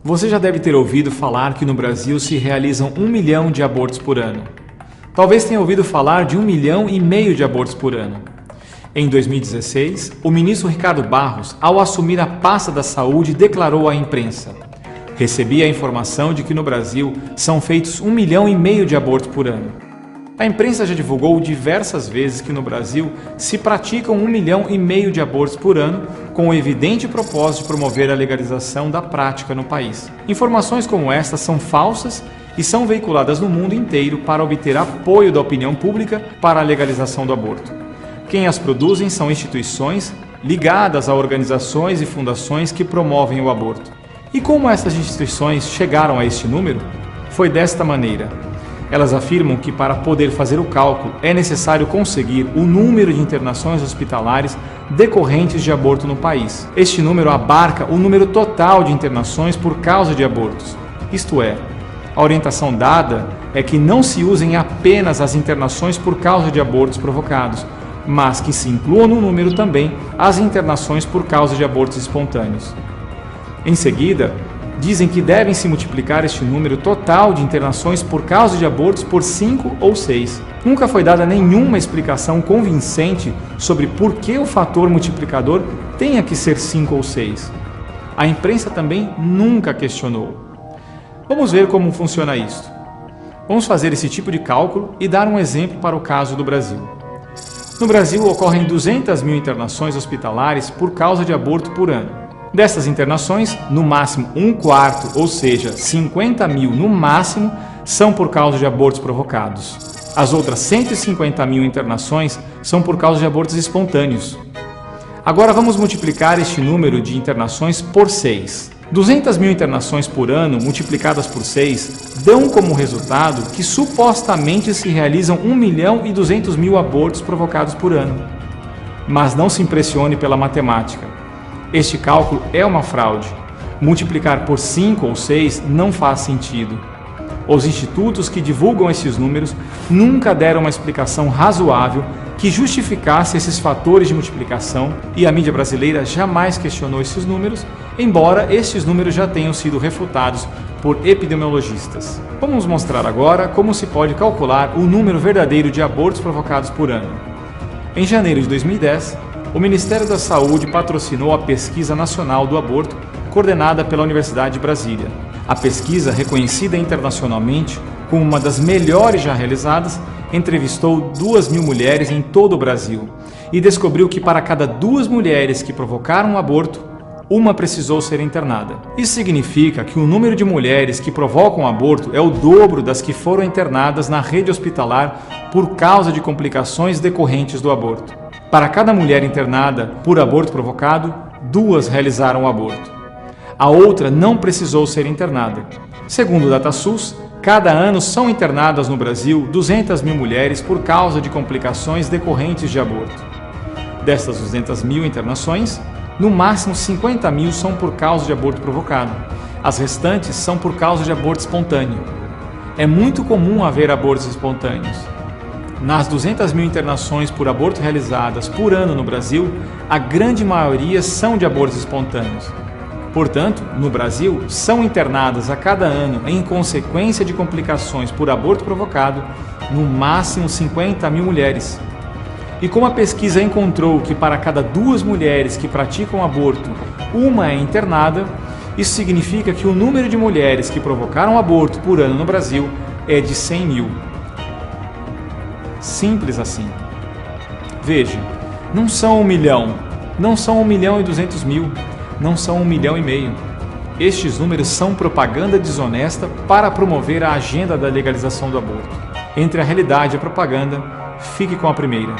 Você já deve ter ouvido falar que no Brasil se realizam 1 milhão de abortos por ano. Talvez tenha ouvido falar de 1,5 milhão de abortos por ano. Em 2016, o ministro Ricardo Barros, ao assumir a pasta da saúde, declarou à imprensa: "Recebi a informação de que no Brasil são feitos 1,5 milhão de abortos por ano." A imprensa já divulgou diversas vezes que no Brasil se praticam 1,5 milhão de abortos por ano, com o evidente propósito de promover a legalização da prática no país. Informações como estas são falsas e são veiculadas no mundo inteiro para obter apoio da opinião pública para a legalização do aborto. Quem as produzem são instituições ligadas a organizações e fundações que promovem o aborto. E como essas instituições chegaram a este número? Foi desta maneira. Elas afirmam que para poder fazer o cálculo é necessário conseguir o número de internações hospitalares decorrentes de aborto no país. Este número abarca o número total de internações por causa de abortos. Isto é, a orientação dada é que não se usem apenas as internações por causa de abortos provocados, mas que se incluam no número também as internações por causa de abortos espontâneos. Em seguida, dizem que devem se multiplicar este número total de internações por causa de abortos por 5 ou 6. Nunca foi dada nenhuma explicação convincente sobre por que o fator multiplicador tenha que ser 5 ou 6. A imprensa também nunca questionou. Vamos ver como funciona isto. Vamos fazer esse tipo de cálculo e dar um exemplo para o caso do Brasil. No Brasil ocorrem 200 mil internações hospitalares por causa de aborto por ano. Dessas internações, no máximo 1/4, ou seja, 50 mil no máximo, são por causa de abortos provocados. As outras 150 mil internações são por causa de abortos espontâneos. Agora vamos multiplicar este número de internações por 6. 200 mil internações por ano multiplicadas por 6 dão como resultado que supostamente se realizam 1,2 milhão abortos provocados por ano. Mas não se impressione pela matemática. Este cálculo é uma fraude. Multiplicar por 5 ou 6 não faz sentido. Os institutos que divulgam esses números nunca deram uma explicação razoável que justificasse esses fatores de multiplicação, e a mídia brasileira jamais questionou esses números, embora estes números já tenham sido refutados por epidemiologistas. Vamos mostrar agora como se pode calcular o número verdadeiro de abortos provocados por ano. Em janeiro de 2010, o Ministério da Saúde patrocinou a Pesquisa Nacional do Aborto, coordenada pela Universidade de Brasília. A pesquisa, reconhecida internacionalmente como uma das melhores já realizadas, entrevistou 2.000 mulheres em todo o Brasil e descobriu que para cada 2 mulheres que provocaram um aborto, uma precisou ser internada. Isso significa que o número de mulheres que provocam aborto é o dobro das que foram internadas na rede hospitalar por causa de complicações decorrentes do aborto. Para cada mulher internada por aborto provocado, 2 realizaram o aborto. A outra não precisou ser internada. Segundo o DataSUS, cada ano são internadas no Brasil 200 mil mulheres por causa de complicações decorrentes de aborto. Destas 200 mil internações, no máximo 50 mil são por causa de aborto provocado. As restantes são por causa de aborto espontâneo. É muito comum haver abortos espontâneos. Nas 200 mil internações por aborto realizadas por ano no Brasil, a grande maioria são de abortos espontâneos. Portanto, no Brasil, são internadas a cada ano, em consequência de complicações por aborto provocado, no máximo 50 mil mulheres. E como a pesquisa encontrou que para cada 2 mulheres que praticam aborto, uma é internada, isso significa que o número de mulheres que provocaram aborto por ano no Brasil é de 100 mil. Simples assim. Veja, não são 1 milhão, não são 1,2 milhão, não são 1,5 milhão. Estes números são propaganda desonesta para promover a agenda da legalização do aborto. Entre a realidade e a propaganda, fique com a primeira.